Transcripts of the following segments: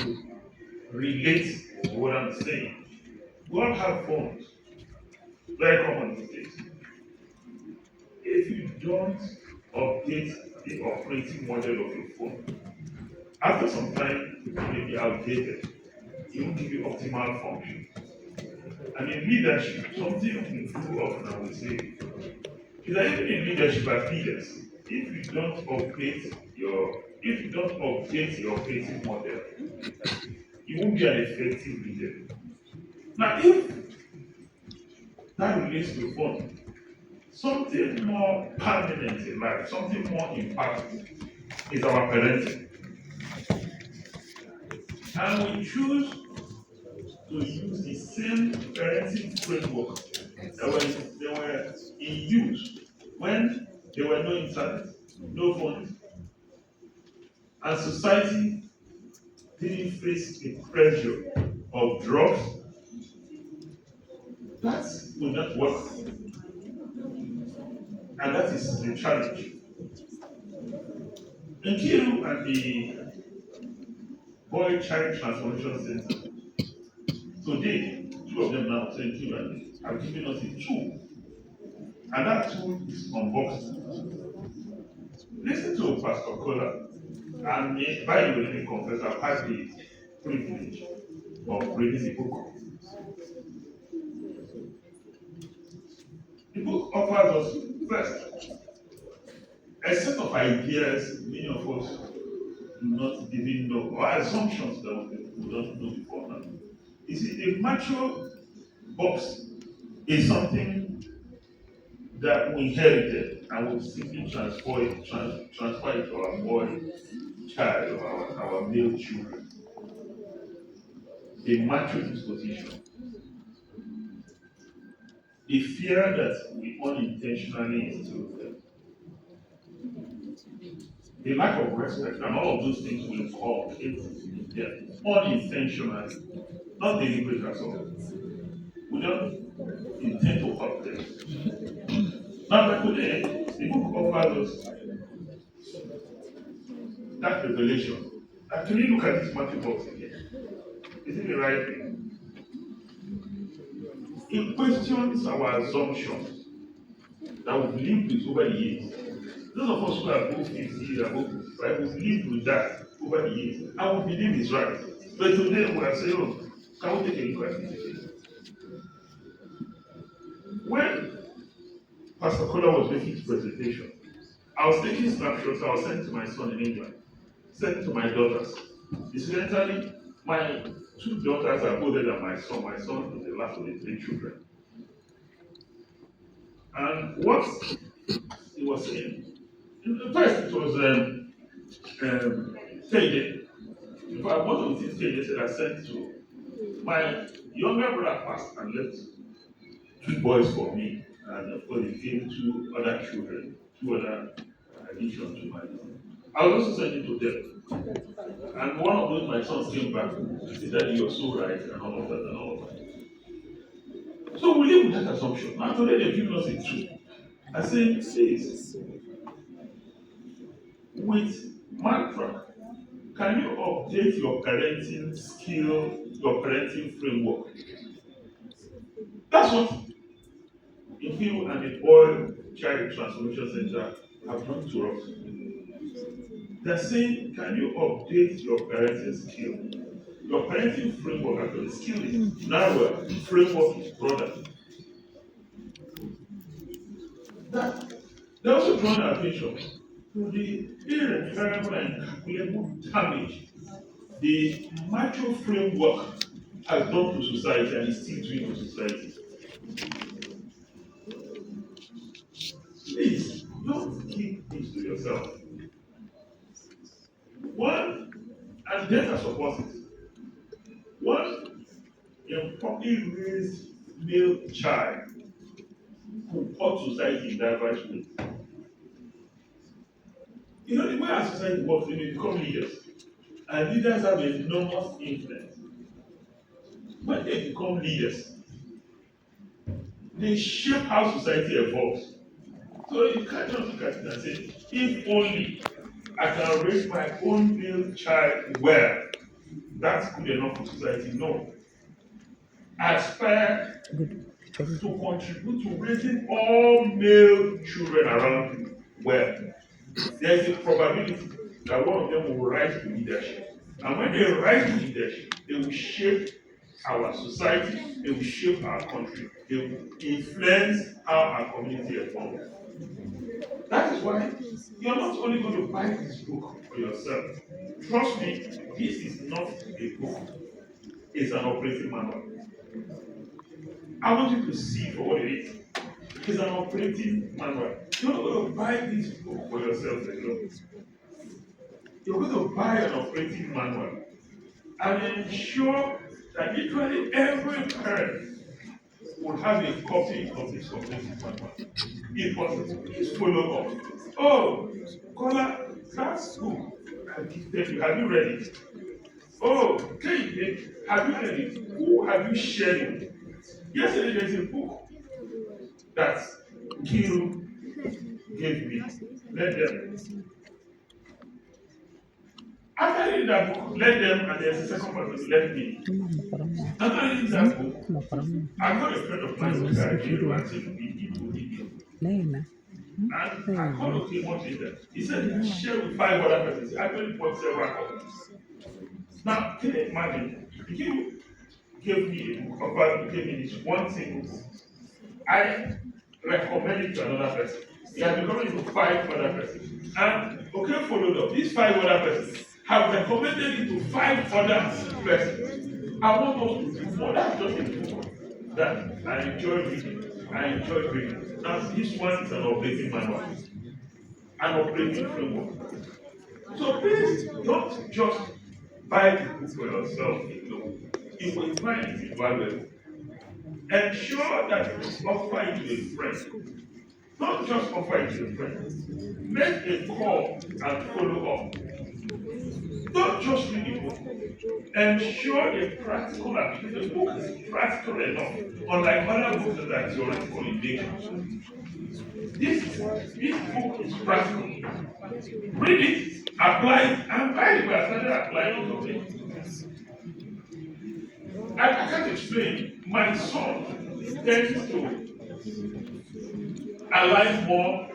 to relate to what I'm saying. We all have phones, very common these days. If you don't update the operating model of your phone, after some time it may be outdated. It won't give you optimal function. And in leadership, something we do often, I would say, is that even in leadership as leaders, if you don't update your operating model, you won't be an effective leader. Now, if that relates to fun, something more permanent in life, something more impactful is our parenting. And we choose to use the same parenting framework that were in use when there were no internet, no phones, and society didn't face the pressure of drugs. That will not work, and that is the challenge. Nkiru and the Boy Child Transformation Center, today, two of them now, Nkiru and have given us a tool, and that tool is unboxed. Listen to Pastor Kola, and by the way, let me confess, I've had the privilege of reading the book. The book offers us first a set of ideas many of us do not even know, or assumptions that we don't know before now. You see, the mature box is something that we inherited and we simply transfer it to our boy child or our male children. The mature disposition. The fear that we unintentionally instill them. The lack of respect and all of those things will inculcate in them unintentionally, not deliberate at all. We don't intend to hurt them. Now, but today, the book offers us that revelation. And can you look at this Matthew box again? Is it the right thing? It questions our assumptions that we've lived with over the years. Those of us who are above 50, above 55, we've lived with that over the years. And we believe it's right. But today we are saying, oh, can we take a look at it again? When Pastor Kola was making his presentation, I was taking snapshots I was sent to my son in England, sent to my daughters. Incidentally, my two daughters are older than my son. My son is the last of the three children. And what he was saying, first it was Tede. In fact, one of the things Tede said I sent to my younger brother passed and left two boys for me. And of course, he came two other children, two other additions to my son. I was also sending to them. And one of those, my sons came back and said that you're so right, and all of that, and all of that. So we live with that assumption. Now, today they've given us a tool. I say, says, with mantra, can you update your parenting skill, your parenting framework? That's what Infield and the Boy Child Transformation Center have done to us. They're saying, can you update your parenting skill? Your parenting framework, actually, skill is narrower, framework is broader. That they also draw our attention to the irreparable and calculable damage the macho framework has done to society and is still doing to society. Please don't keep this to yourself. One, and data supports it. One improperly raised male child who hurt society in diverse ways. You know, the way our society works, they may become leaders. And leaders have enormous influence. When they become leaders, they shape how society evolves. So you can't just look at it and say, if only I can raise my own male child well, that's good enough for society. No. Aspire to contribute to raising all male children around you well. There is a probability that one of them will rise to leadership. And when they rise to leadership, they will shape our society, they will shape our country, they will influence how our community evolves. That is why you're not only going to buy this book for yourself. Trust me, this is not a book, it's an operating manual. I want you to see for what it is. It's an operating manual. You're not going to buy this book for yourself alone. You're going to buy an operating manual and ensure that literally every parent will have a copy of this operating manual. If possible, please follow up. Oh, Kola, that's book I gifted you. Have you read it? Oh, Kehinde, have you read it? Who have you shared it? Yesterday there's a book that Kiru gave me. Let them. After reading that book, let them, and there's a second person, let me. After reading that book, I got a friend of mine who said, Kiru, and said, and I called him much later. He said he shared with 5 other persons. He actually bought several copies. Now, can you imagine? Kiru gave me a book, or gave me this one single book. I recommend it to another person. He has been coming to 5 other persons. And okay, followed up. These 5 other persons have recommended it to 5 other persons. I want us to do more. That's just a book that I enjoy reading. I enjoy reading. Now, this one is an operating manual, an operating framework. So please don't just buy the book for yourself. If you find it valuable, ensure that you offer it to a friend. Don't just offer it to a friend. Make a call and follow up. Don't just read the book. Ensure a practical application. The book is practical enough, unlike other books that are theoretical in nature. This book is practical. Read it, apply it, and by the way, I started applying it already. I can't explain. My son tends to align more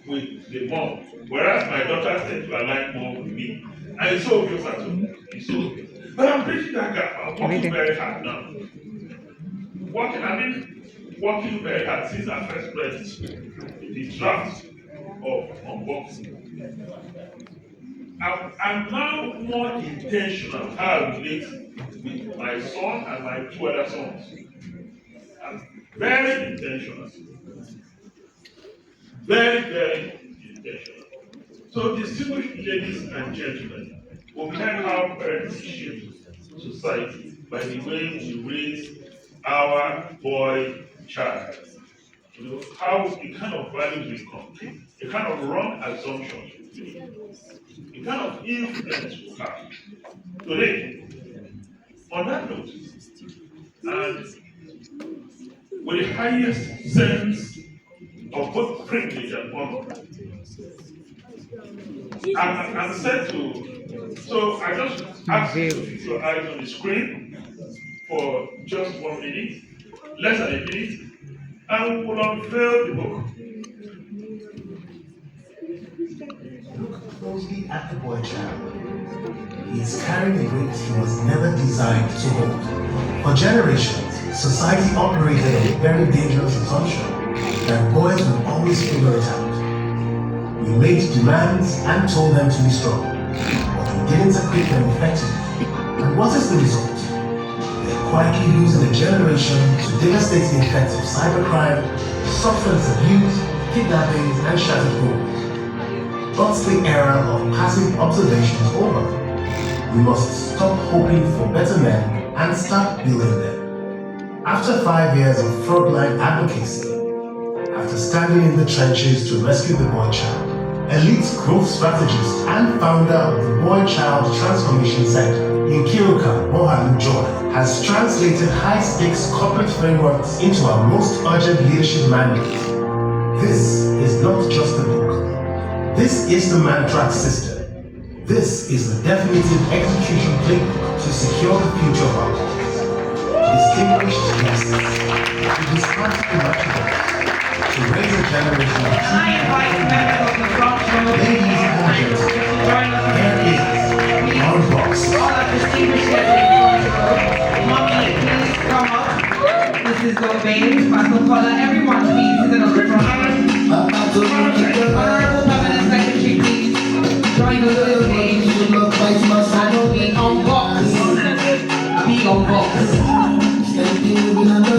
with the mom, whereas my daughter tends to align more with me. And it's so obvious at all. It's so obvious. But I'm bridging that gap. I'm working very hard now. Working very hard since I first read the draft of unboxing. I'm now more intentional how I relate with my son and my 2 other sons. I'm very intentional. Very, very intentional. So, distinguished ladies and gentlemen, we've learned how parents shape society by the way we raise our boy child. How the kind of values we come, the kind of wrong assumptions we make, the kind of influence we have. Today, on that note, and with the highest sense of both privilege and honor, I'm set to, so I just ask you to fix your eyes on the screen for just 1 minute, less than a minute, and we will unveil the book. Look closely at the boy child. He is carrying a weight he was never designed to hold. For generations, society operated on a very dangerous assumption that boys would always figure it out. We made demands and told them to be strong, but we didn't equip them effectively. And what is the result? They're quietly losing a generation to devastating effects of cybercrime, substance abuse, kidnappings, and shattered homes. But the era of passive observation is over. We must stop hoping for better men and start building them. After 5 years of frontline advocacy, after standing in the trenches to rescue the boy child, elite growth strategist and founder of the Boy Child Transformation Center, Nkiruka Mohamed Jordan, has translated high-stakes corporate frameworks into our most urgent leadership mandate. This is not just a book. This is the Mantrax system. This is the definitive execution playbook to secure the future of our boys. Distinguished guests, to discuss the to raise a generation of I invite members